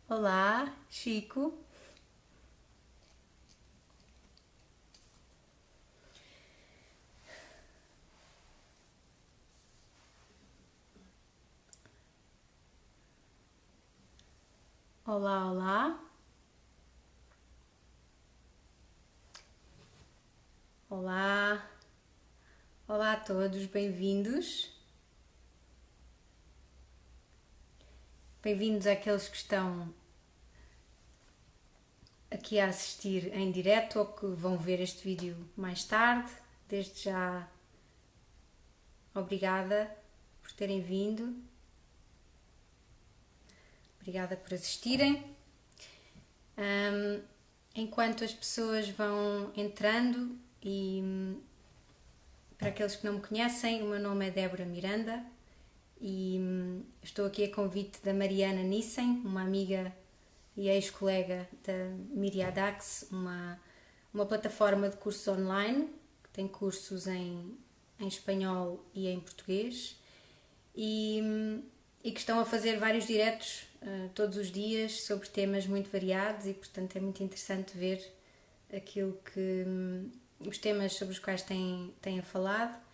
Olá, Chico. Olá, olá. Olá. Olá a todos, bem-vindos. Bem-vindos àqueles que estão aqui a assistir em direto ou que vão ver este vídeo mais tarde. Desde já, obrigada por terem vindo. Obrigada por assistirem. Enquanto as pessoas vão entrando para aqueles que não me conhecem, o meu nome é Débora Miranda e estou aqui a convite da Mariana Nissen, uma amiga e ex-colega da Miriadax, uma plataforma de cursos online que tem cursos em espanhol e em português e que estão a fazer vários diretos todos os dias sobre temas muito variados e portanto é muito interessante ver aquilo que os temas sobre os quais têm falado.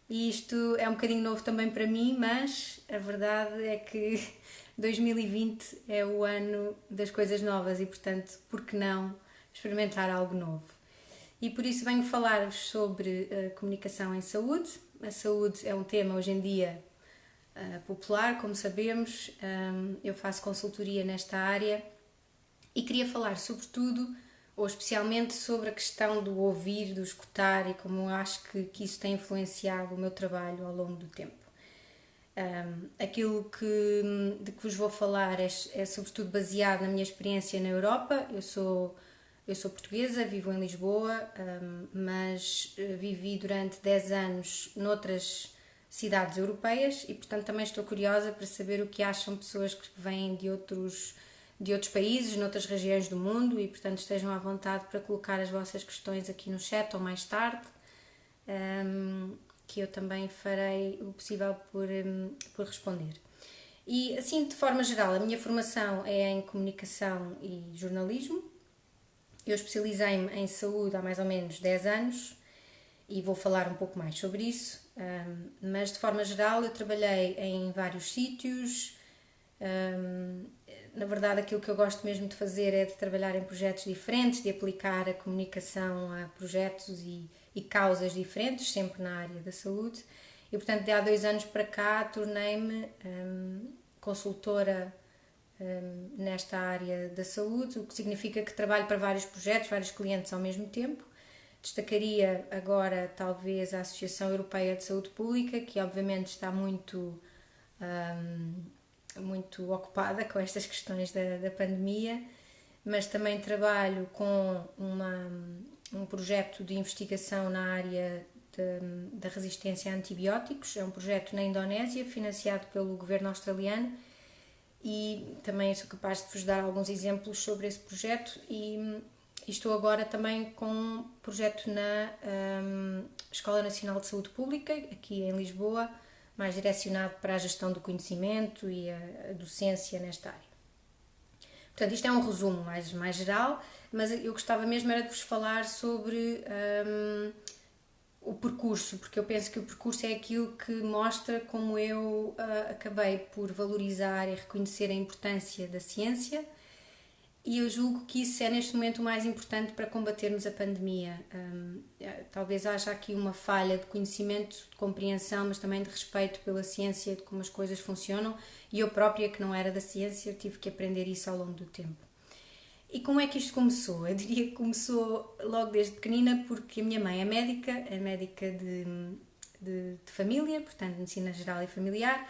E isto é um bocadinho novo também para mim, mas a verdade é que 2020 é o ano das coisas novas e, portanto, por que não experimentar algo novo? E por isso venho falar-vos sobre comunicação em saúde. A saúde é um tema hoje em dia popular, como sabemos. Eu faço consultoria nesta área e queria falar sobretudo ou especialmente sobre a questão do ouvir, do escutar e como eu acho que isso tem influenciado o meu trabalho ao longo do tempo. Aquilo de que vos vou falar é sobretudo baseado na minha experiência na Europa. Eu sou portuguesa, vivo em Lisboa, mas vivi durante 10 anos noutras cidades europeias e, portanto, também estou curiosa para saber o que acham pessoas que vêm de outros países, noutras regiões do mundo e, portanto, estejam à vontade para colocar as vossas questões aqui no chat ou mais tarde, que eu também farei o possível por responder. E, assim, de forma geral, a minha formação é em comunicação e jornalismo. Eu especializei-me em saúde há mais ou menos 10 anos e vou falar um pouco mais sobre isso, mas de forma geral eu trabalhei em vários sítios. Na verdade, aquilo que eu gosto mesmo de fazer é de trabalhar em projetos diferentes, de aplicar a comunicação a projetos e causas diferentes, sempre na área da saúde. E, portanto, de há 2 anos para cá, tornei-me consultora nesta área da saúde, o que significa que trabalho para vários projetos, vários clientes ao mesmo tempo. Destacaria agora, talvez, a Associação Europeia de Saúde Pública, que obviamente está muito ocupada com estas questões da pandemia, mas também trabalho com um projeto de investigação na área da resistência a antibióticos. É um projeto na Indonésia, financiado pelo governo australiano, e também sou capaz de vos dar alguns exemplos sobre esse projeto. E estou agora também com um projeto na Escola Nacional de Saúde Pública, aqui em Lisboa, mais direcionado para a gestão do conhecimento e a docência nesta área. Portanto, isto é um resumo mais geral, mas eu gostava mesmo era de vos falar sobre o percurso, porque eu penso que o percurso é aquilo que mostra como eu acabei por valorizar e reconhecer a importância da ciência, e eu julgo que isso é neste momento o mais importante para combatermos a pandemia. Talvez haja aqui uma falha de conhecimento, de compreensão, mas também de respeito pela ciência, de como as coisas funcionam, e eu própria, que não era da ciência, tive que aprender isso ao longo do tempo. E como é que isto começou? Eu diria que começou logo desde pequenina, porque a minha mãe é médica de família, portanto, medicina geral e familiar,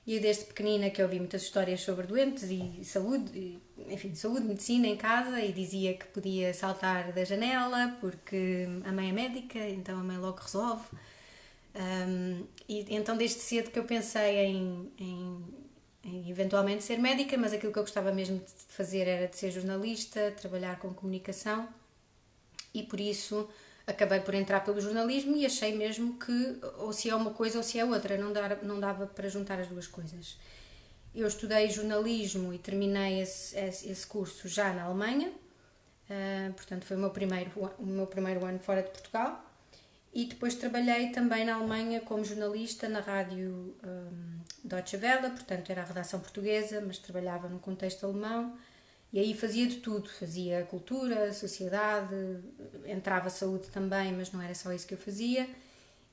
e eu desde pequenina que ouvi muitas histórias sobre doentes e saúde, enfim, saúde, medicina em casa, e dizia que podia saltar da janela porque a mãe é médica, então a mãe logo resolve. E então desde cedo que eu pensei em eventualmente ser médica, mas aquilo que eu gostava mesmo de fazer era de ser jornalista, trabalhar com comunicação, e por isso acabei por entrar pelo jornalismo e achei mesmo que ou se é uma coisa ou se é outra, não dava para juntar as duas coisas. Eu estudei jornalismo e terminei esse curso já na Alemanha, portanto foi o meu primeiro ano fora de Portugal. E depois trabalhei também na Alemanha como jornalista na rádio Deutsche Welle, portanto era a redação portuguesa, mas trabalhava no contexto alemão. E aí fazia de tudo, fazia cultura, sociedade, entrava saúde também, mas não era só isso que eu fazia.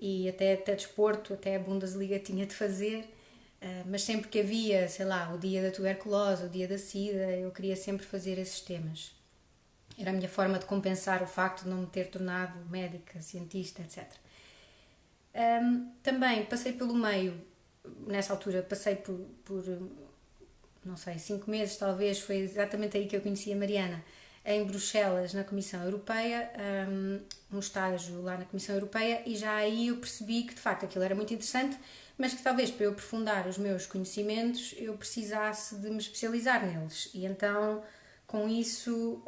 E até desporto, até a Bundesliga tinha de fazer. Mas sempre que havia, sei lá, o dia da tuberculose, o dia da sida, eu queria sempre fazer esses temas. Era a minha forma de compensar o facto de não me ter tornado médica, cientista, etc. Também passei pelo meio, nessa altura passei por não sei, 5 meses talvez, foi exatamente aí que eu conheci a Mariana, em Bruxelas, na Comissão Europeia, um estágio lá na Comissão Europeia, e já aí eu percebi que de facto aquilo era muito interessante, mas que talvez para eu aprofundar os meus conhecimentos eu precisasse de me especializar neles. E então, com isso,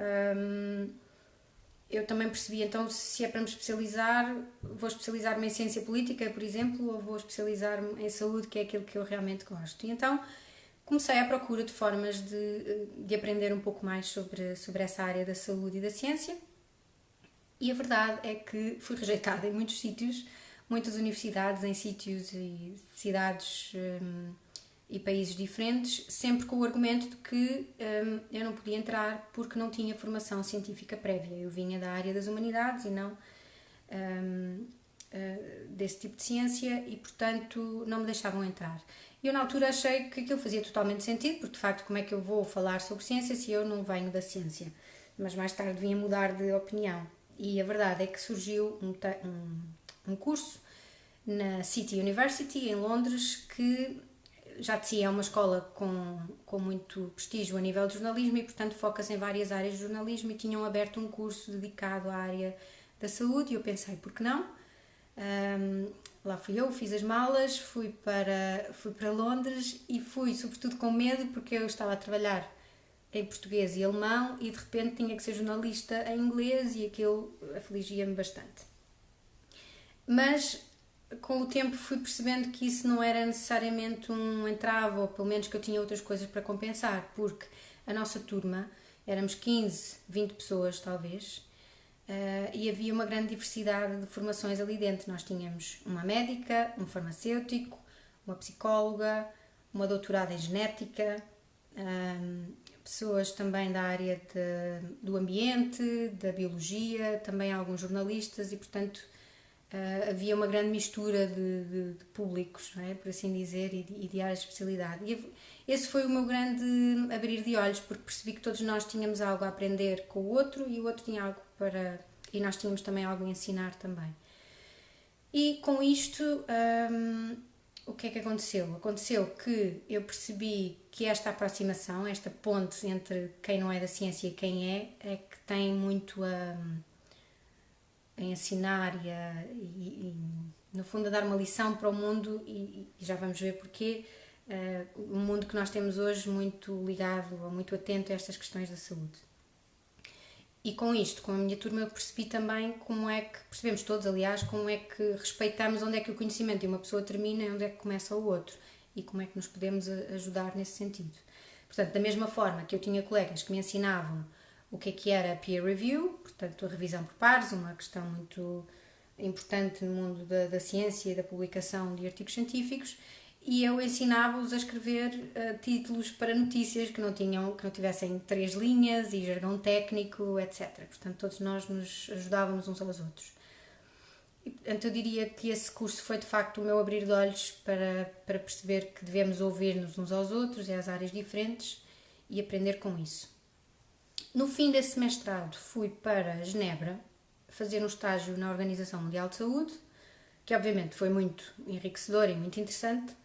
eu também percebi, então, se é para me especializar, vou especializar-me em ciência política, por exemplo, ou vou especializar-me em saúde, que é aquilo que eu realmente gosto. E então comecei à procura de formas de aprender um pouco mais sobre essa área da saúde e da ciência, e a verdade é que fui rejeitada em muitos sítios, muitas universidades, em sítios e cidades e países diferentes, sempre com o argumento de que eu não podia entrar porque não tinha formação científica prévia. Eu vinha da área das humanidades e não desse tipo de ciência, e portanto não me deixavam entrar. E eu na altura achei que aquilo fazia totalmente sentido, porque de facto como é que eu vou falar sobre ciência se eu não venho da ciência? Mas mais tarde vinha mudar de opinião. E a verdade é que surgiu um curso na City University, em Londres, que já de si é uma escola com muito prestígio a nível de jornalismo e, portanto, foca-se em várias áreas de jornalismo, e tinham aberto um curso dedicado à área da saúde, e eu pensei, por que não? Lá fui eu, fiz as malas, fui para Londres, e fui sobretudo com medo porque eu estava a trabalhar em português e alemão e de repente tinha que ser jornalista em inglês, e aquilo afligia-me bastante. Mas com o tempo fui percebendo que isso não era necessariamente um entrave, ou pelo menos que eu tinha outras coisas para compensar, porque a nossa turma, éramos 15, 20 pessoas talvez, e havia uma grande diversidade de formações ali dentro. Nós tínhamos uma médica, um farmacêutico, uma psicóloga, uma doutorada em genética, pessoas também da área do ambiente, da biologia, também alguns jornalistas, e portanto havia uma grande mistura de públicos, não é? Por assim dizer, e de áreas de especialidade. E esse foi o meu grande abrir de olhos, porque percebi que todos nós tínhamos algo a aprender com o outro, e o outro tinha algo para... e nós tínhamos também algo a ensinar também. E com isto, o que é que aconteceu? Aconteceu que eu percebi que esta aproximação, esta ponte entre quem não é da ciência e quem é que tem muito a ensinar e no fundo a dar uma lição para o mundo, e já vamos ver porquê. O mundo que nós temos hoje muito ligado ou muito atento a estas questões da saúde. E com isto, com a minha turma, eu percebi também como é que, percebemos todos aliás, como é que respeitamos onde é que o conhecimento de uma pessoa termina e onde é que começa o outro, e como é que nos podemos ajudar nesse sentido. Portanto, da mesma forma que eu tinha colegas que me ensinavam o que era peer review, portanto a revisão por pares, uma questão muito importante no mundo da ciência e da publicação de artigos científicos, e eu ensinava-os a escrever títulos para notícias que não tivessem 3 linhas e jargão técnico, etc. Portanto, todos nós nos ajudávamos uns aos outros. E, portanto, eu diria que esse curso foi de facto o meu abrir de olhos para perceber que devemos ouvir-nos uns aos outros e às áreas diferentes e aprender com isso. No fim desse mestrado fui para Genebra fazer um estágio na Organização Mundial de Saúde, que obviamente foi muito enriquecedor e muito interessante.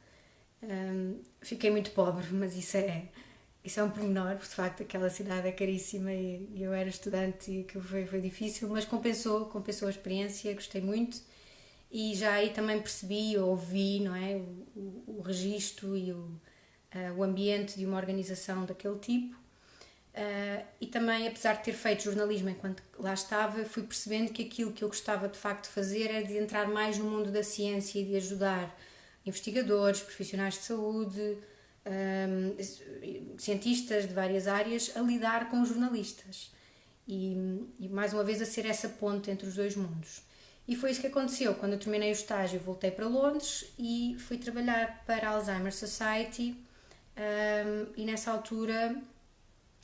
Fiquei muito pobre, mas isso é um pormenor, porque de facto aquela cidade é caríssima e eu era estudante e aquilo foi difícil, mas compensou a experiência, gostei muito, e já aí também percebi, ouvi, não é, o registro e o ambiente de uma organização daquele tipo. E também, apesar de ter feito jornalismo enquanto lá estava, fui percebendo que aquilo que eu gostava de facto de fazer era de entrar mais no mundo da ciência e de ajudar investigadores, profissionais de saúde, cientistas de várias áreas a lidar com os jornalistas e mais uma vez a ser essa ponte entre os dois mundos. E foi isso que aconteceu. Quando eu terminei o estágio, voltei para Londres e fui trabalhar para a Alzheimer Society, e nessa altura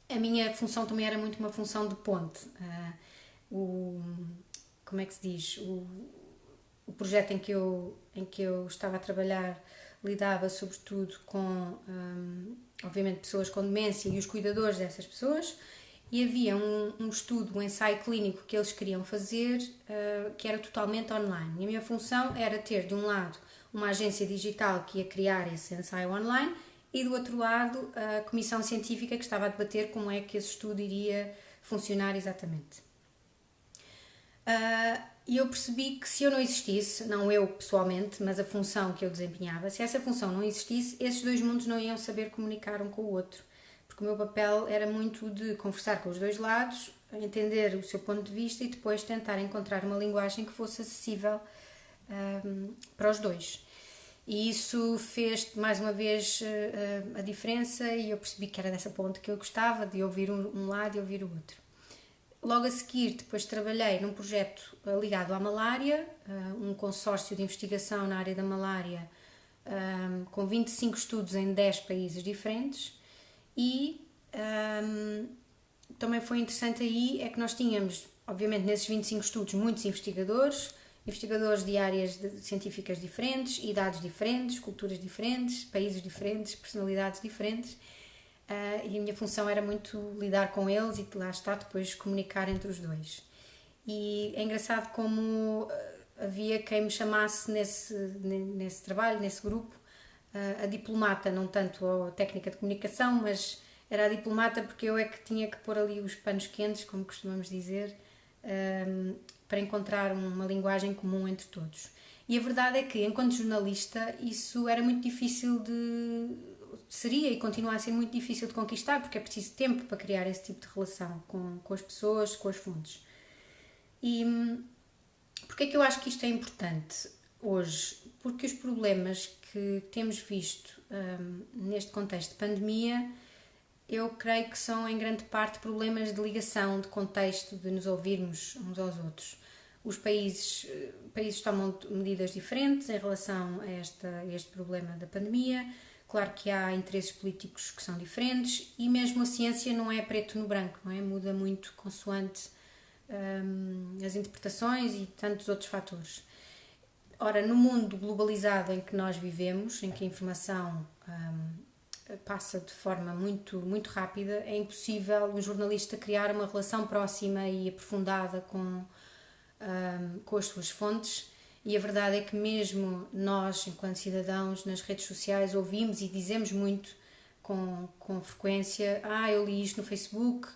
a minha função também era muito uma função de ponte. Como é que se diz? O projeto em que eu estava a trabalhar lidava sobretudo com, obviamente, pessoas com demência e os cuidadores dessas pessoas, e havia um estudo, um ensaio clínico que eles queriam fazer, que era totalmente online. E a minha função era ter, de um lado, uma agência digital que ia criar esse ensaio online e, do outro lado, a comissão científica que estava a debater como é que esse estudo iria funcionar exatamente. E eu percebi que se eu não existisse, não eu pessoalmente, mas a função que eu desempenhava, se essa função não existisse, esses dois mundos não iam saber comunicar um com o outro. Porque o meu papel era muito de conversar com os dois lados, entender o seu ponto de vista e depois tentar encontrar uma linguagem que fosse acessível para os dois. E isso fez, mais uma vez, a diferença, e eu percebi que era dessa ponte que eu gostava, de ouvir um lado e ouvir o outro. Logo a seguir, depois trabalhei num projeto ligado à malária, um consórcio de investigação na área da malária, com 25 estudos em 10 países diferentes, e também foi interessante aí, é que nós tínhamos, obviamente, nesses 25 estudos, muitos investigadores de áreas científicas diferentes, idades diferentes, culturas diferentes, países diferentes, personalidades diferentes. E a minha função era muito lidar com eles e lá está, depois comunicar entre os dois. E é engraçado como havia quem me chamasse nesse trabalho, nesse grupo, a diplomata, não tanto a técnica de comunicação, mas era a diplomata porque eu é que tinha que pôr ali os panos quentes, como costumamos dizer, para encontrar uma linguagem comum entre todos. E a verdade é que, enquanto jornalista, isso era muito difícil seria e continua a ser muito difícil de conquistar, porque é preciso tempo para criar esse tipo de relação com as pessoas, com as fontes. E porquê é que eu acho que isto é importante hoje? Porque os problemas que temos visto neste contexto de pandemia, eu creio que são em grande parte problemas de ligação, de contexto, de nos ouvirmos uns aos outros. Os países tomam medidas diferentes em relação a este problema da pandemia. Claro que há interesses políticos que são diferentes e mesmo a ciência não é preto no branco, não é? Muda muito consoante as interpretações e tantos outros fatores. Ora, no mundo globalizado em que nós vivemos, em que a informação passa de forma muito, muito rápida, é impossível um jornalista criar uma relação próxima e aprofundada com as suas fontes. E a verdade é que mesmo nós, enquanto cidadãos, nas redes sociais ouvimos e dizemos muito com frequência: eu li isto no Facebook,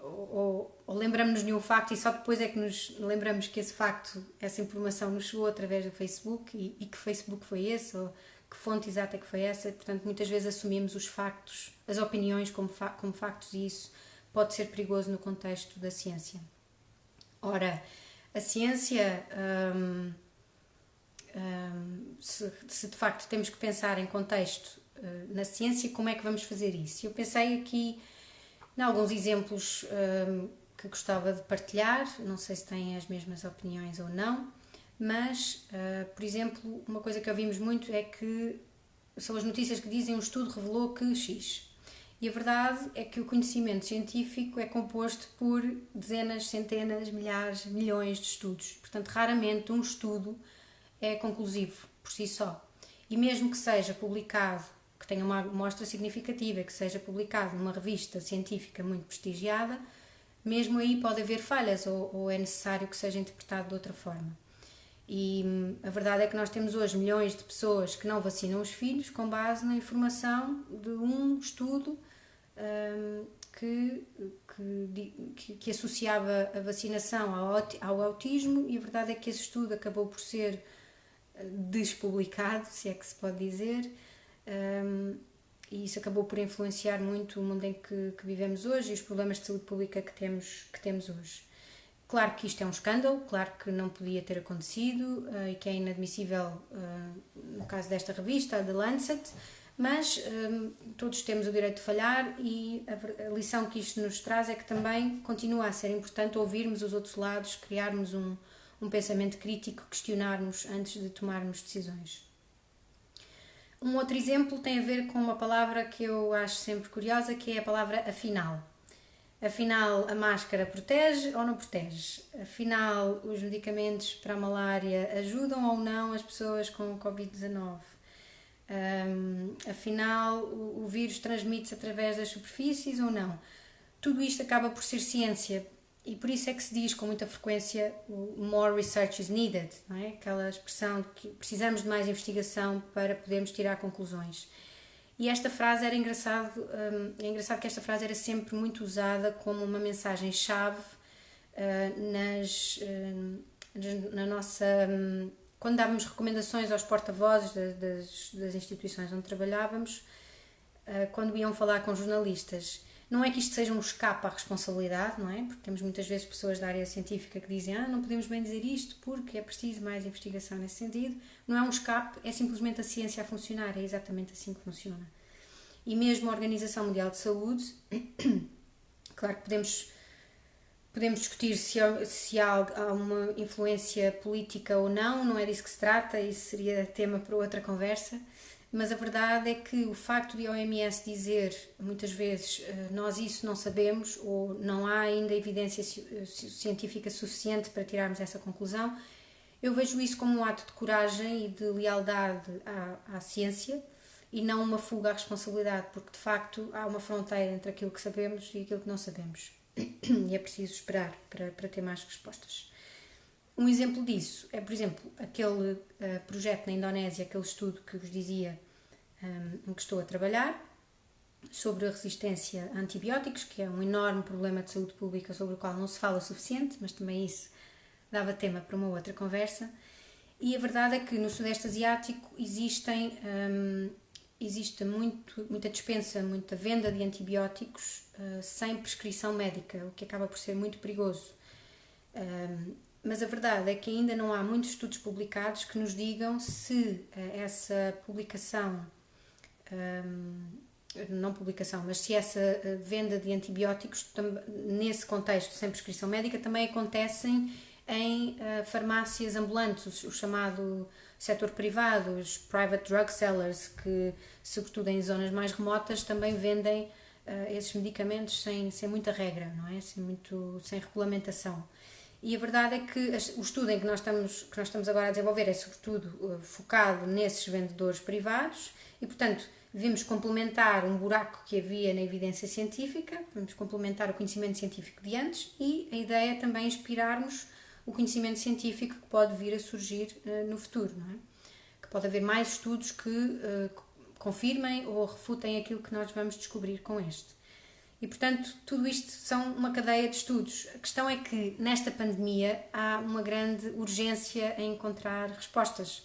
ou lembramos-nos de um facto e só depois é que nos lembramos que esse facto, essa informação nos chegou através do Facebook e que Facebook foi esse, ou que fonte exata é que foi essa. Portanto, muitas vezes assumimos os factos, as opiniões como factos, e isso pode ser perigoso no contexto da ciência. Ora, a ciência, se de facto temos que pensar em contexto na ciência, como é que vamos fazer isso? Eu pensei aqui em alguns exemplos que gostava de partilhar, não sei se têm as mesmas opiniões ou não, mas, por exemplo, uma coisa que ouvimos muito é que são as notícias que dizem: um estudo revelou que X. E a verdade é que o conhecimento científico é composto por dezenas, centenas, milhares, milhões de estudos. Portanto, raramente um estudo é conclusivo por si só. E mesmo que seja publicado, que tenha uma amostra significativa, que seja publicado numa revista científica muito prestigiada, mesmo aí pode haver falhas ou é necessário que seja interpretado de outra forma. E a verdade é que nós temos hoje milhões de pessoas que não vacinam os filhos com base na informação de um estudo que associava a vacinação ao autismo, e a verdade é que esse estudo acabou por ser despublicado, se é que se pode dizer, e isso acabou por influenciar muito o mundo em que vivemos hoje e os problemas de saúde pública que temos hoje. Claro que isto é um escândalo, claro que não podia ter acontecido e que é inadmissível no caso desta revista, a The Lancet, Mas todos temos o direito de falhar e a lição que isto nos traz é que também continua a ser importante ouvirmos os outros lados, criarmos um pensamento crítico, questionarmos antes de tomarmos decisões. Um outro exemplo tem a ver com uma palavra que eu acho sempre curiosa, que é a palavra afinal. Afinal, a máscara protege ou não protege? Afinal, os medicamentos para a malária ajudam ou não as pessoas com Covid-19? Afinal, o vírus transmite-se através das superfícies ou não? Tudo isto acaba por ser ciência e por isso é que se diz com muita frequência o more research is needed, não é? Aquela expressão de que precisamos de mais investigação para podermos tirar conclusões. E esta frase era engraçado, é engraçado que esta frase era sempre muito usada como uma mensagem-chave na nossa... Quando dávamos recomendações aos porta-vozes das instituições onde trabalhávamos, quando iam falar com jornalistas. Não é que isto seja um escape à responsabilidade, não é? Porque temos muitas vezes pessoas da área científica que dizem não podemos bem dizer isto porque é preciso mais investigação nesse sentido. Não é um escape, é simplesmente a ciência a funcionar, é exatamente assim que funciona. E mesmo a Organização Mundial de Saúde, claro que podemos discutir se há uma influência política ou não é disso que se trata, isso seria tema para outra conversa, mas a verdade é que o facto de a OMS dizer muitas vezes nós isso não sabemos ou não há ainda evidência científica suficiente para tirarmos essa conclusão, eu vejo isso como um ato de coragem e de lealdade à ciência e não uma fuga à responsabilidade, porque de facto há uma fronteira entre aquilo que sabemos e aquilo que não sabemos. E é preciso esperar para ter mais respostas. Um exemplo disso é, por exemplo, aquele projeto na Indonésia, aquele estudo que vos dizia em que estou a trabalhar, sobre a resistência a antibióticos, que é um enorme problema de saúde pública sobre o qual não se fala o suficiente, mas também isso dava tema para uma outra conversa. E a verdade é que no Sudeste Asiático existe muita dispensa, muita venda de antibióticos sem prescrição médica, o que acaba por ser muito perigoso. Mas a verdade é que ainda não há muitos estudos publicados que nos digam se essa publicação, não publicação, mas se essa venda de antibióticos, nesse contexto sem prescrição médica, também acontecem em farmácias ambulantes, o chamado setor privado, os private drug sellers, que, sobretudo em zonas mais remotas, também vendem esses medicamentos sem muita regra, não é? Sem regulamentação. E a verdade é que o estudo que nós estamos agora a desenvolver é sobretudo focado nesses vendedores privados e, portanto, devemos complementar um buraco que havia na evidência científica, vamos complementar o conhecimento científico de antes e a ideia é também inspirarmos o conhecimento científico que pode vir a surgir no futuro, não é? Que pode haver mais estudos que confirmem ou refutem aquilo que nós vamos descobrir com este. E, portanto, tudo isto são uma cadeia de estudos. A questão é que, nesta pandemia, há uma grande urgência em encontrar respostas.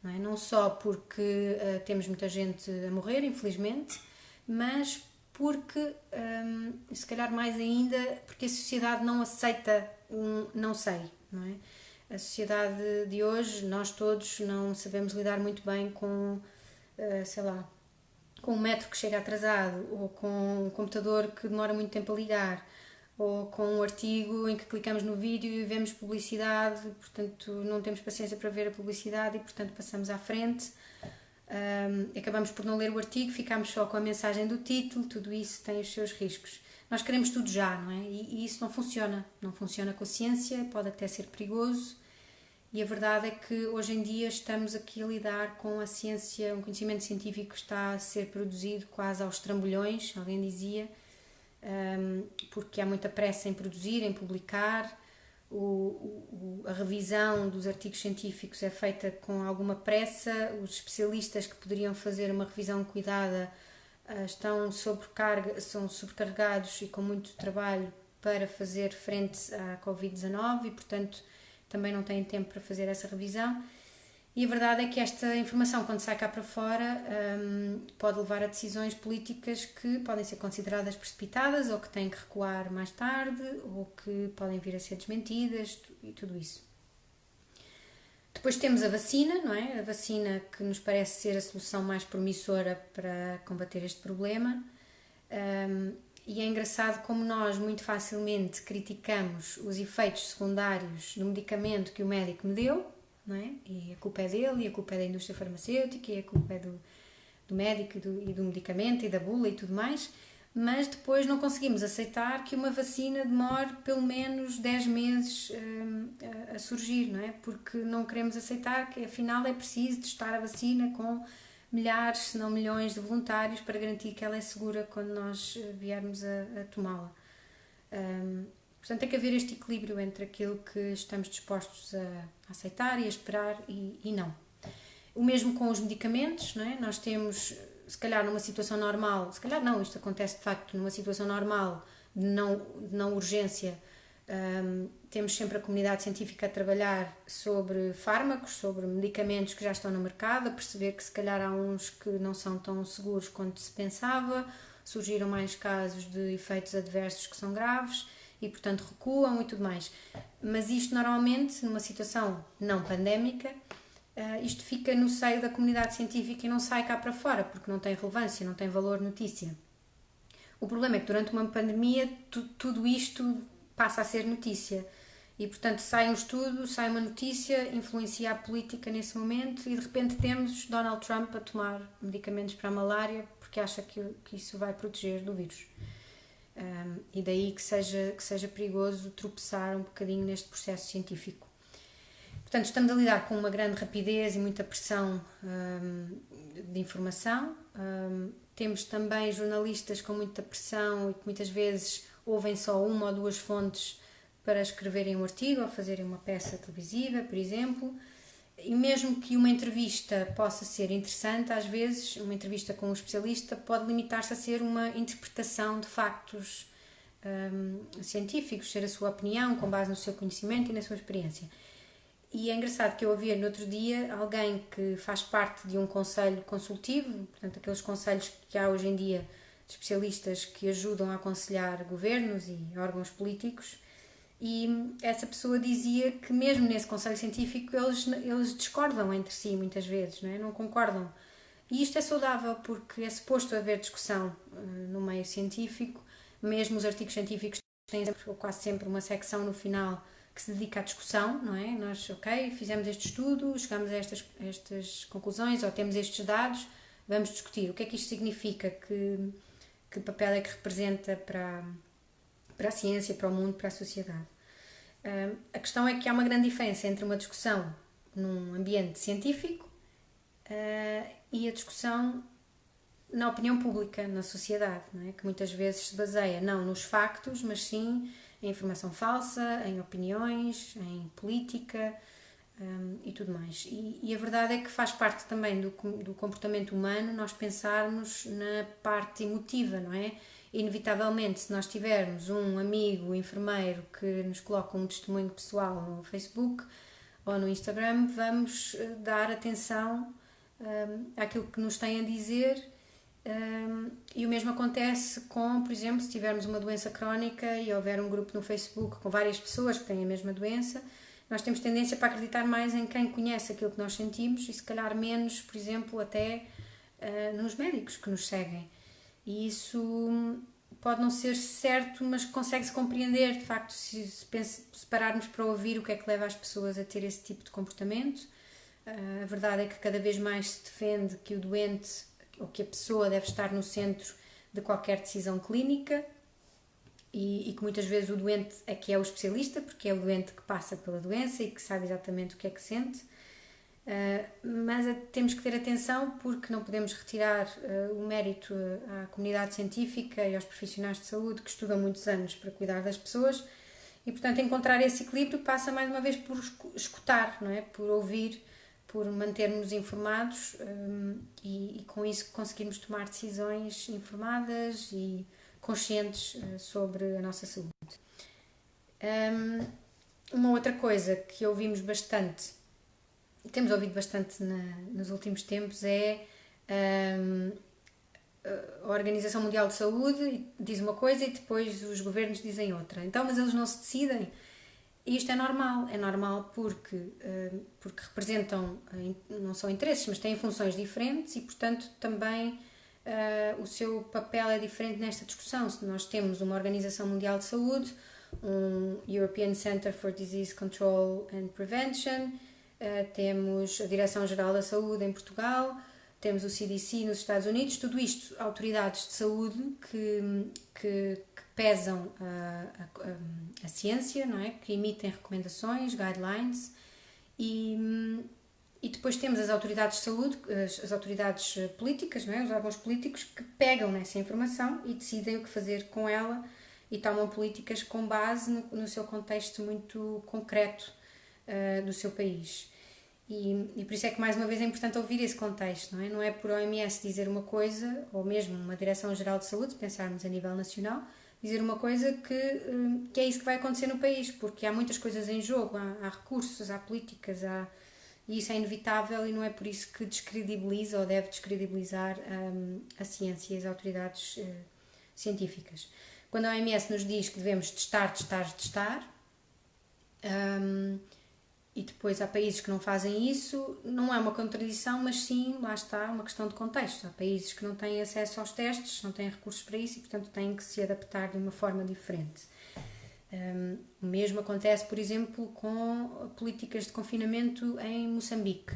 Não é? Não só porque temos muita gente a morrer, infelizmente, mas porque, se calhar mais ainda, porque a sociedade não aceita não sei, não é? A sociedade de hoje, nós todos não sabemos lidar muito bem com, com um metro que chega atrasado, ou com um computador que demora muito tempo a ligar, ou com um artigo em que clicamos no vídeo e vemos publicidade, portanto não temos paciência para ver a publicidade e portanto passamos à frente, acabamos por não ler o artigo, ficamos só com a mensagem do título, tudo isso tem os seus riscos. Nós queremos tudo já, não é? E isso não funciona com a ciência, pode até ser perigoso. E a verdade é que hoje em dia estamos aqui a lidar com a ciência, um conhecimento científico que está a ser produzido quase aos trambolhões, alguém dizia, porque há muita pressa em produzir, em publicar. A revisão dos artigos científicos é feita com alguma pressa, os especialistas que poderiam fazer uma revisão cuidada são sobrecarregados e com muito trabalho para fazer frente à Covid-19 e, portanto, também não têm tempo para fazer essa revisão. E a verdade é que esta informação, quando sai cá para fora, pode levar a decisões políticas que podem ser consideradas precipitadas ou que têm que recuar mais tarde ou que podem vir a ser desmentidas e tudo isso. Depois temos a vacina, não é? A vacina que nos parece ser a solução mais promissora para combater este problema. E é engraçado como nós muito facilmente criticamos os efeitos secundários do medicamento que o médico me deu, não é? E a culpa é dele, e a culpa é da indústria farmacêutica, e a culpa é do médico e do medicamento e da bula e tudo mais, mas depois não conseguimos aceitar que uma vacina demore pelo menos 10 meses a surgir, não é? Porque não queremos aceitar que afinal é preciso testar a vacina com milhares, se não milhões de voluntários para garantir que ela é segura quando nós viermos a tomá-la. Portanto, tem que haver este equilíbrio entre aquilo que estamos dispostos a aceitar e a esperar e não. O mesmo com os medicamentos, não é? Nós temos, se calhar numa situação normal, se calhar não, isto acontece de facto numa situação normal, de não urgência, temos sempre a comunidade científica a trabalhar sobre fármacos, sobre medicamentos que já estão no mercado, a perceber que se calhar há uns que não são tão seguros quanto se pensava, surgiram mais casos de efeitos adversos que são graves e portanto recuam e tudo mais. Mas isto normalmente, numa situação não pandémica, isto fica no seio da comunidade científica e não sai cá para fora, porque não tem relevância, não tem valor notícia. O problema é que durante uma pandemia tudo isto passa a ser notícia e, portanto, sai um estudo, sai uma notícia, influencia a política nesse momento e, de repente, temos Donald Trump a tomar medicamentos para a malária porque acha que isso vai proteger do vírus. E daí que seja perigoso tropeçar um bocadinho neste processo científico. Portanto, estamos a lidar com uma grande rapidez e muita pressão de informação. Temos também jornalistas com muita pressão e que muitas vezes ouvem só uma ou duas fontes para escreverem um artigo ou fazerem uma peça televisiva, por exemplo. E mesmo que uma entrevista possa ser interessante, às vezes uma entrevista com um especialista pode limitar-se a ser uma interpretação de factos científicos, ser a sua opinião com base no seu conhecimento e na sua experiência. E é engraçado que eu ouvi no outro dia alguém que faz parte de um conselho consultivo, portanto aqueles conselhos que há hoje em dia de especialistas que ajudam a aconselhar governos e órgãos políticos, e essa pessoa dizia que mesmo nesse conselho científico eles discordam entre si muitas vezes, não concordam. E isto é saudável porque é suposto haver discussão no meio científico, mesmo os artigos científicos têm sempre, ou quase sempre uma secção no final que se dedica à discussão, não é? Nós, fizemos este estudo, chegamos a estas conclusões ou temos estes dados, vamos discutir o que é que isto significa, que papel é que representa para a ciência, para o mundo, para a sociedade. A questão é que há uma grande diferença entre uma discussão num ambiente científico e a discussão na opinião pública, na sociedade, não é? Que muitas vezes se baseia não nos factos, mas sim em informação falsa, em opiniões, em política e tudo mais. E a verdade é que faz parte também do comportamento humano nós pensarmos na parte emotiva, não é? Inevitavelmente, se nós tivermos um amigo enfermeiro que nos coloca um testemunho pessoal no Facebook ou no Instagram, vamos dar atenção àquilo que nos têm a dizer. E o mesmo acontece com, por exemplo, se tivermos uma doença crónica e houver um grupo no Facebook com várias pessoas que têm a mesma doença, nós temos tendência para acreditar mais em quem conhece aquilo que nós sentimos e se calhar menos, por exemplo, até nos médicos que nos seguem. E isso pode não ser certo, mas consegue-se compreender, de facto, se pararmos para ouvir o que é que leva as pessoas a ter esse tipo de comportamento. A verdade é que cada vez mais se defende que o doente ou que a pessoa deve estar no centro de qualquer decisão clínica e que muitas vezes o doente é que é o especialista, porque é o doente que passa pela doença e que sabe exatamente o que é que sente. Mas temos que ter atenção porque não podemos retirar o mérito à comunidade científica e aos profissionais de saúde que estudam muitos anos para cuidar das pessoas e, portanto, encontrar esse equilíbrio passa mais uma vez por escutar, não é? Por ouvir, por mantermos informados e com isso conseguirmos tomar decisões informadas e conscientes sobre a nossa saúde. Uma outra coisa que ouvimos bastante, temos ouvido bastante nos últimos tempos, é a Organização Mundial de Saúde diz uma coisa e depois os governos dizem outra. Então, mas eles não se decidem. E isto é normal porque representam, não são interesses, mas têm funções diferentes e, portanto, também o seu papel é diferente nesta discussão. Se nós temos uma Organização Mundial de Saúde, um European Centre for Disease Control and Prevention, temos a Direção-Geral da Saúde em Portugal, temos o CDC nos Estados Unidos, tudo isto, autoridades de saúde que pesam a ciência, não é? Que emitem recomendações, guidelines, e depois temos as autoridades de saúde, as autoridades políticas, não é? Os órgãos políticos que pegam nessa informação e decidem o que fazer com ela e tomam políticas com base no seu contexto muito concreto do seu país. E por isso é que, mais uma vez, é importante ouvir esse contexto, não é? Não é por OMS dizer uma coisa, ou mesmo uma Direção-Geral de Saúde, se pensarmos a nível nacional, dizer uma coisa que é isso que vai acontecer no país, porque há muitas coisas em jogo, há recursos, há políticas, e isso é inevitável e não é por isso que descredibiliza ou deve descredibilizar a ciência e as autoridades científicas. Quando a OMS nos diz que devemos testar, e depois há países que não fazem isso, não é uma contradição, mas sim, lá está, uma questão de contexto. Há países que não têm acesso aos testes, não têm recursos para isso e, portanto, têm que se adaptar de uma forma diferente. O mesmo acontece, por exemplo, com políticas de confinamento em Moçambique,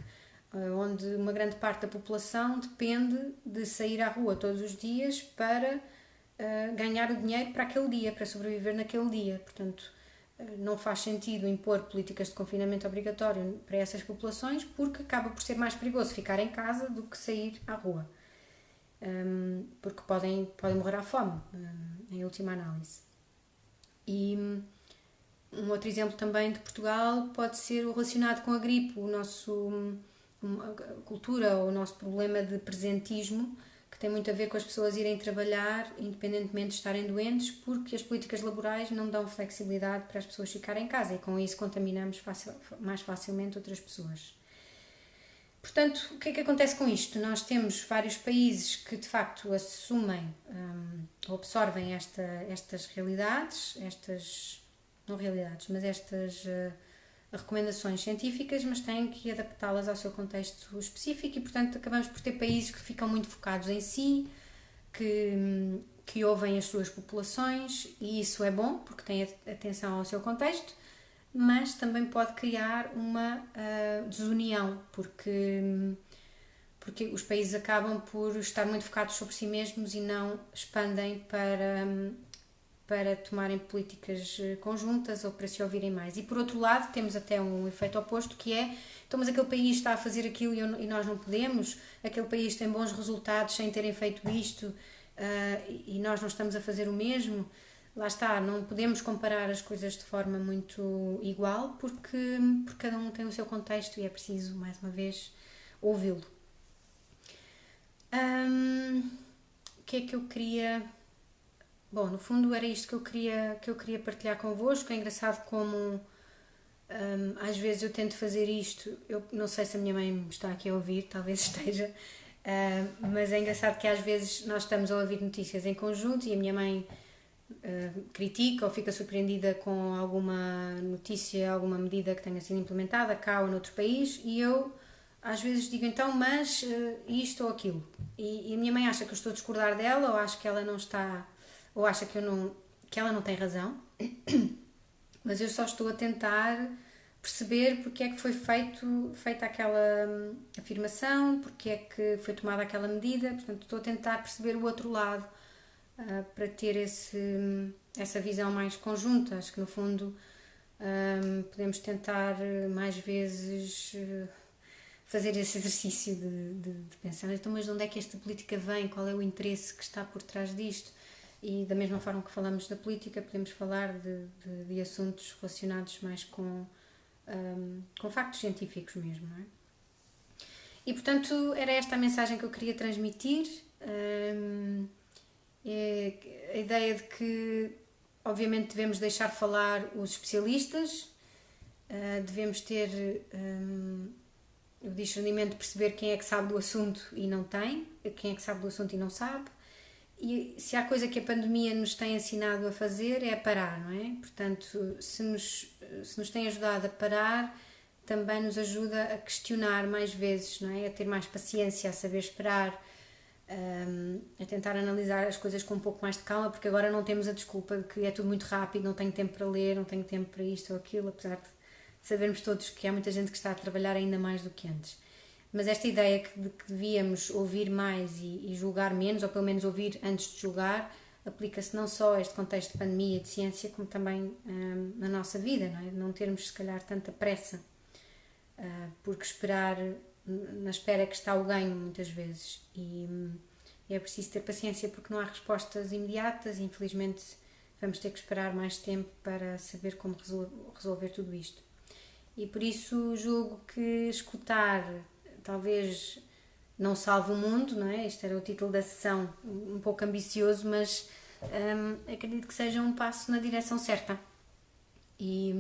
onde uma grande parte da população depende de sair à rua todos os dias para ganhar o dinheiro para aquele dia, para sobreviver naquele dia. Portanto, não faz sentido impor políticas de confinamento obrigatório para essas populações porque acaba por ser mais perigoso ficar em casa do que sair à rua, porque podem morrer à fome, em última análise. E um outro exemplo também de Portugal pode ser o relacionado com a gripe, a cultura ou o nosso problema de presentismo, que tem muito a ver com as pessoas irem trabalhar independentemente de estarem doentes, porque as políticas laborais não dão flexibilidade para as pessoas ficarem em casa e com isso contaminamos mais facilmente outras pessoas. Portanto, o que é que acontece com isto? Nós temos vários países que de facto assumem ou absorvem estas realidades, estas recomendações científicas, mas têm que adaptá-las ao seu contexto específico e, portanto, acabamos por ter países que ficam muito focados em si, que ouvem as suas populações, e isso é bom, porque têm atenção ao seu contexto, mas também pode criar uma desunião, porque os países acabam por estar muito focados sobre si mesmos e não expandem para tomarem políticas conjuntas ou para se ouvirem mais. E por outro lado, temos até um efeito oposto, que é, então, mas aquele país está a fazer aquilo e nós não podemos, aquele país tem bons resultados sem terem feito isto e nós não estamos a fazer o mesmo. Lá está, não podemos comparar as coisas de forma muito igual, porque cada um tem o seu contexto e é preciso, mais uma vez, ouvi-lo. O que é que eu queria... Bom, no fundo era isto que eu queria partilhar convosco. É engraçado como às vezes eu tento fazer isto. Eu não sei se a minha mãe me está aqui a ouvir, talvez esteja, mas é engraçado que às vezes nós estamos a ouvir notícias em conjunto e a minha mãe critica ou fica surpreendida com alguma notícia, alguma medida que tenha sido implementada cá ou noutro país, e eu às vezes digo então, mas isto ou aquilo. E a minha mãe acha que eu estou a discordar dela, ou acha que ela não está... ou acha que ela não tem razão, mas eu só estou a tentar perceber porque é que foi feita aquela afirmação, porque é que foi tomada aquela medida. Portanto, estou a tentar perceber o outro lado para ter essa visão mais conjunta. Acho que no fundo podemos tentar mais vezes fazer esse exercício de pensar, então, mas de onde é que esta política vem, qual é o interesse que está por trás disto? E da mesma forma que falamos da política, podemos falar de assuntos relacionados mais com factos científicos mesmo, não é? E, portanto, era esta a mensagem que eu queria transmitir. A ideia de que, obviamente, devemos deixar falar os especialistas, devemos ter o discernimento de perceber quem é que sabe do assunto e não tem, quem é que sabe do assunto e não sabe. E se há coisa que a pandemia nos tem ensinado a fazer é a parar, não é? Portanto, se nos se nos tem ajudado a parar, também nos ajuda a questionar mais vezes, não é? A ter mais paciência, a saber esperar, a tentar analisar as coisas com um pouco mais de calma, porque agora não temos a desculpa de que é tudo muito rápido, não tenho tempo para ler, não tenho tempo para isto ou aquilo, apesar de sabermos todos que há muita gente que está a trabalhar ainda mais do que antes. Mas esta ideia de que devíamos ouvir mais e julgar menos, ou pelo menos ouvir antes de julgar, aplica-se não só a este contexto de pandemia e de ciência, como também na nossa vida, não é? Não termos, se calhar, tanta pressa, porque esperar, na espera que está o ganho, muitas vezes. E é preciso ter paciência porque não há respostas imediatas e, infelizmente, vamos ter que esperar mais tempo para saber como resolver tudo isto. E por isso julgo que escutar talvez não salve o mundo, não é? Este era o título da sessão, um pouco ambicioso, mas acredito que seja um passo na direção certa. E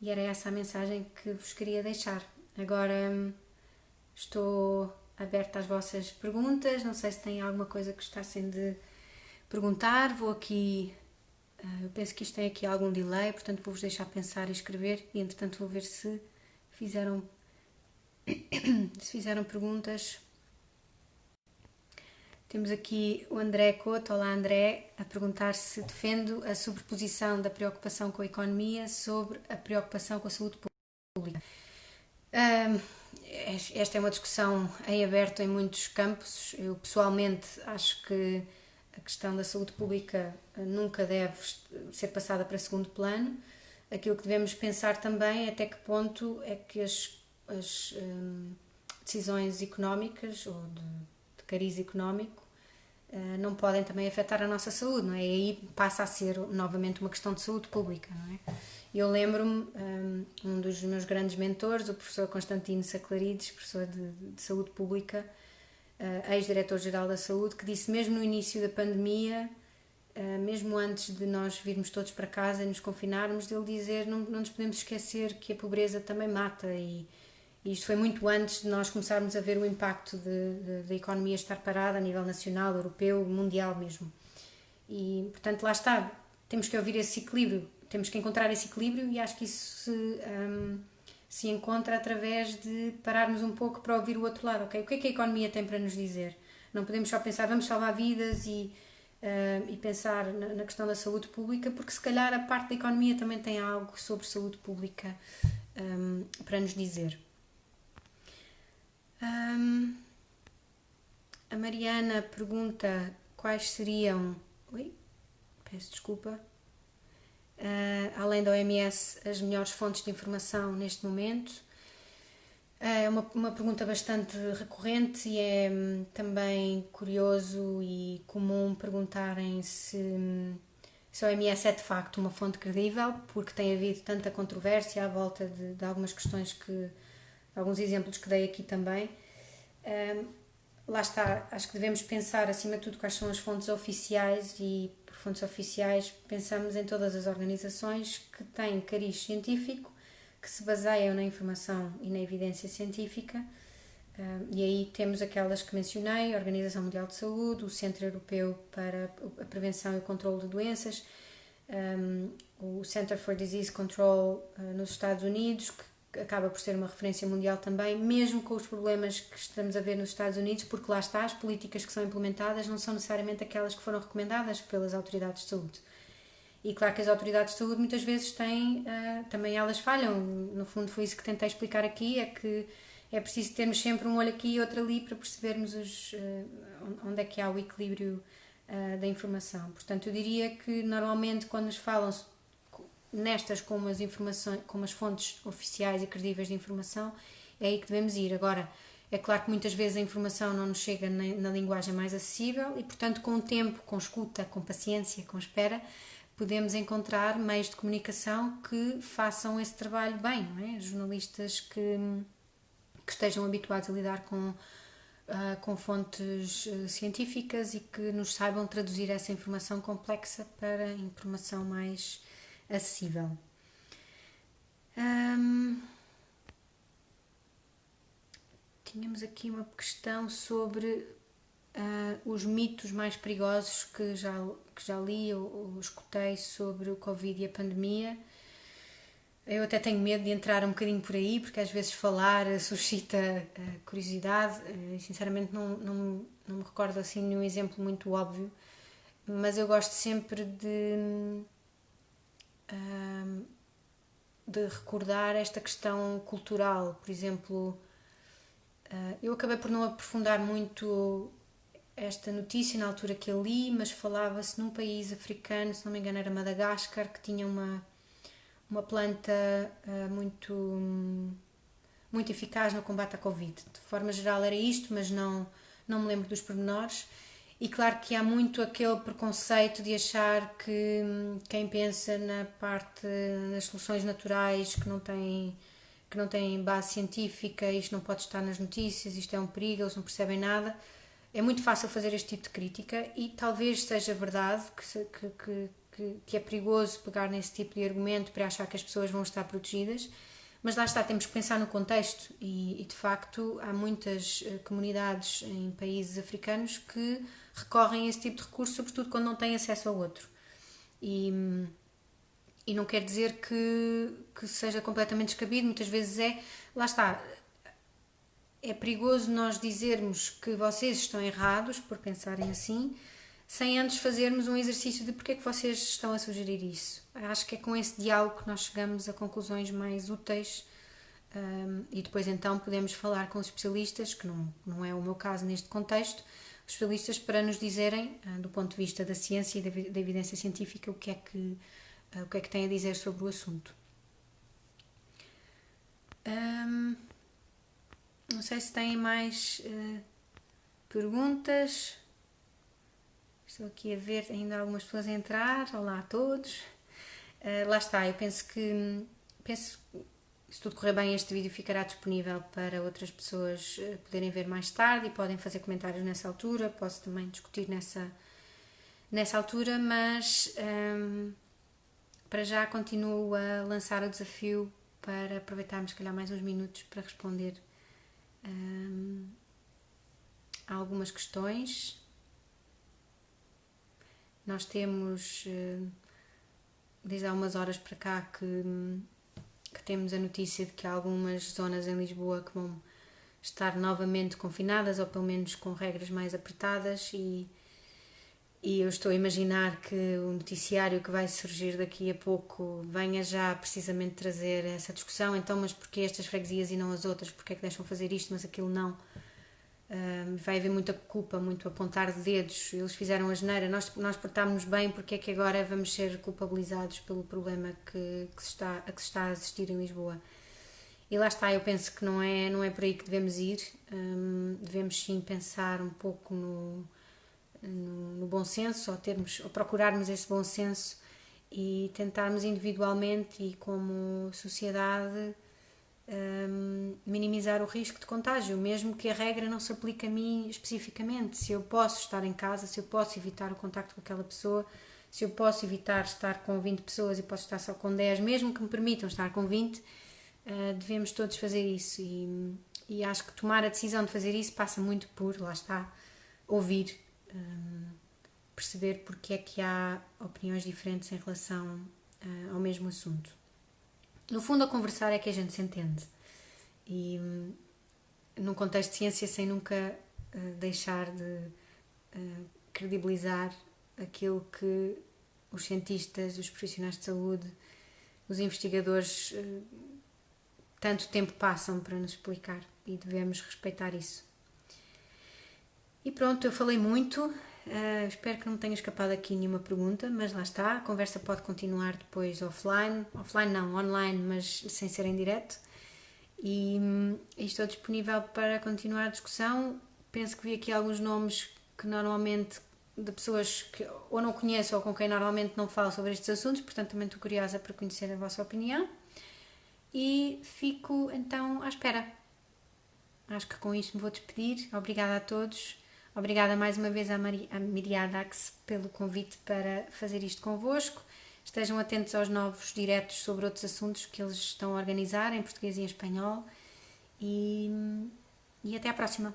era essa a mensagem que vos queria deixar. Agora estou aberta às vossas perguntas, não sei se têm alguma coisa que gostassem de perguntar, vou aqui... Eu penso que isto tem aqui algum delay, portanto vou-vos deixar pensar e escrever e entretanto vou ver se fizeram perguntas. Temos aqui o André Couto. Olá André, a perguntar se defendo a sobreposição da preocupação com a economia sobre a preocupação com a saúde pública. Esta é uma discussão em aberto em muitos campos. Eu pessoalmente acho que a questão da saúde pública nunca deve ser passada para segundo plano. Aquilo que devemos pensar também é até que ponto é que as decisões económicas ou de cariz económico não podem também afetar a nossa saúde, não é? E aí passa a ser novamente uma questão de saúde pública, não é? Eu lembro-me, um dos meus grandes mentores, o professor Constantino Saclarides, professor de saúde pública, ex-diretor-geral da saúde, que disse mesmo no início da pandemia, mesmo antes de nós virmos todos para casa e nos confinarmos, dele dizer não nos podemos esquecer que a pobreza também mata e isto foi muito antes de nós começarmos a ver o impacto da economia estar parada a nível nacional, europeu, mundial mesmo. E, portanto, lá está, temos que ouvir esse equilíbrio, temos que encontrar esse equilíbrio e acho que isso se encontra através de pararmos um pouco para ouvir o outro lado, ok? O que é que a economia tem para nos dizer? Não podemos só pensar, vamos salvar vidas e pensar na questão da saúde pública, porque se calhar a parte da economia também tem algo sobre saúde pública para nos dizer. A Mariana pergunta quais seriam... peço desculpa. Além da OMS, as melhores fontes de informação neste momento. É uma pergunta bastante recorrente e é também curioso e comum perguntarem se a OMS é de facto uma fonte credível, porque tem havido tanta controvérsia à volta de algumas questões alguns exemplos que dei aqui também. Lá está, acho que devemos pensar acima de tudo quais são as fontes oficiais e por fontes oficiais pensamos em todas as organizações que têm cariz científico, que se baseiam na informação e na evidência científica, e aí temos aquelas que mencionei, a Organização Mundial de Saúde, o Centro Europeu para a Prevenção e o Controlo de Doenças, o Center for Disease Control nos Estados Unidos, que acaba por ser uma referência mundial também, mesmo com os problemas que estamos a ver nos Estados Unidos, porque lá está, as políticas que são implementadas não são necessariamente aquelas que foram recomendadas pelas autoridades de saúde. E claro que as autoridades de saúde muitas vezes têm, também elas falham, no fundo foi isso que tentei explicar aqui, é que é preciso termos sempre um olho aqui e outro ali para percebermos onde é que há o equilíbrio da informação. Portanto, eu diria que normalmente quando nos falam nestas como as informações, como as fontes oficiais e credíveis de informação, é aí que devemos ir. Agora, é claro que muitas vezes a informação não nos chega na linguagem mais acessível e, portanto, com o tempo, com escuta, com paciência, com espera, podemos encontrar meios de comunicação que façam esse trabalho bem, não é? Jornalistas que estejam habituados a lidar com fontes científicas e que nos saibam traduzir essa informação complexa para informação mais acessível. Tínhamos aqui uma questão sobre os mitos mais perigosos que já li ou escutei sobre o Covid e a pandemia. Eu até tenho medo de entrar um bocadinho por aí, porque às vezes falar suscita curiosidade. Sinceramente, não me recordo assim nenhum exemplo muito óbvio, mas eu gosto sempre de recordar esta questão cultural. Por exemplo, eu acabei por não aprofundar muito esta notícia na altura que eu li, mas falava-se num país africano, se não me engano era Madagascar, que tinha uma planta muito eficaz no combate à Covid. De forma geral era isto, mas não me lembro dos pormenores. E claro que há muito aquele preconceito de achar que quem pensa na parte nas soluções naturais que não têm base científica, isto não pode estar nas notícias, isto é um perigo, eles não percebem nada. É muito fácil fazer este tipo de crítica e talvez seja verdade que é perigoso pegar nesse tipo de argumento para achar que as pessoas vão estar protegidas, mas lá está, temos que pensar no contexto e de facto há muitas comunidades em países africanos que recorrem a esse tipo de recurso, sobretudo quando não têm acesso ao outro. E não quer dizer que seja completamente descabido, muitas vezes lá está, é perigoso nós dizermos que vocês estão errados por pensarem assim, sem antes fazermos um exercício de porque é que vocês estão a sugerir isso. Acho que é com esse diálogo que nós chegamos a conclusões mais úteis e depois então podemos falar com os especialistas, que não é o meu caso neste contexto, os especialistas para nos dizerem, do ponto de vista da ciência e da evidência científica, o que é que têm a dizer sobre o assunto. Não sei se têm mais perguntas. Estou aqui a ver ainda algumas pessoas a entrar. Olá a todos. Lá está, eu penso que se tudo correr bem este vídeo ficará disponível para outras pessoas poderem ver mais tarde e podem fazer comentários nessa altura. Posso também discutir nessa altura, mas para já continuo a lançar o desafio para aproveitarmos se calhar mais uns minutos para responder a algumas questões. Nós temos, desde há umas horas para cá, que temos a notícia de que há algumas zonas em Lisboa que vão estar novamente confinadas, ou pelo menos com regras mais apertadas, e eu estou a imaginar que o noticiário que vai surgir daqui a pouco venha já precisamente trazer essa discussão. Então, mas porquê estas freguesias e não as outras? Porquê é que deixam fazer isto, mas aquilo não? Vai haver muita culpa, muito apontar de dedos. Eles fizeram a geneira, nós portámos-nos bem, porque é que agora vamos ser culpabilizados pelo problema que se está a assistir em Lisboa? E lá está, eu penso que não é por aí que devemos ir. Devemos sim pensar um pouco no bom senso, ou procurarmos esse bom senso e tentarmos individualmente e como sociedade minimizar o risco de contágio, mesmo que a regra não se aplique a mim especificamente. Se eu posso estar em casa, se eu posso evitar o contacto com aquela pessoa, se eu posso evitar estar com 20 pessoas e posso estar só com 10, mesmo que me permitam estar com 20, devemos todos fazer isso e acho que tomar a decisão de fazer isso passa muito por, lá está, ouvir, perceber porque é que há opiniões diferentes em relação ao mesmo assunto. No fundo, a conversar é que a gente se entende. E num contexto de ciência, sem nunca deixar de credibilizar aquilo que os cientistas, os profissionais de saúde, os investigadores tanto tempo passam para nos explicar e devemos respeitar isso. E pronto, eu falei muito. Espero que não me tenha escapado aqui nenhuma pergunta, mas lá está, a conversa pode continuar depois offline não, online, mas sem ser em direto, e estou disponível para continuar a discussão. Penso que vi aqui alguns nomes que normalmente, de pessoas que ou não conheço ou com quem normalmente não falo sobre estes assuntos, portanto também estou curiosa para conhecer a vossa opinião e fico então à espera. Acho que com isto me vou despedir. Obrigada a todos. Obrigada mais uma vez à Miriadax pelo convite para fazer isto convosco. Estejam atentos aos novos diretos sobre outros assuntos que eles estão a organizar em português e em espanhol. E até à próxima.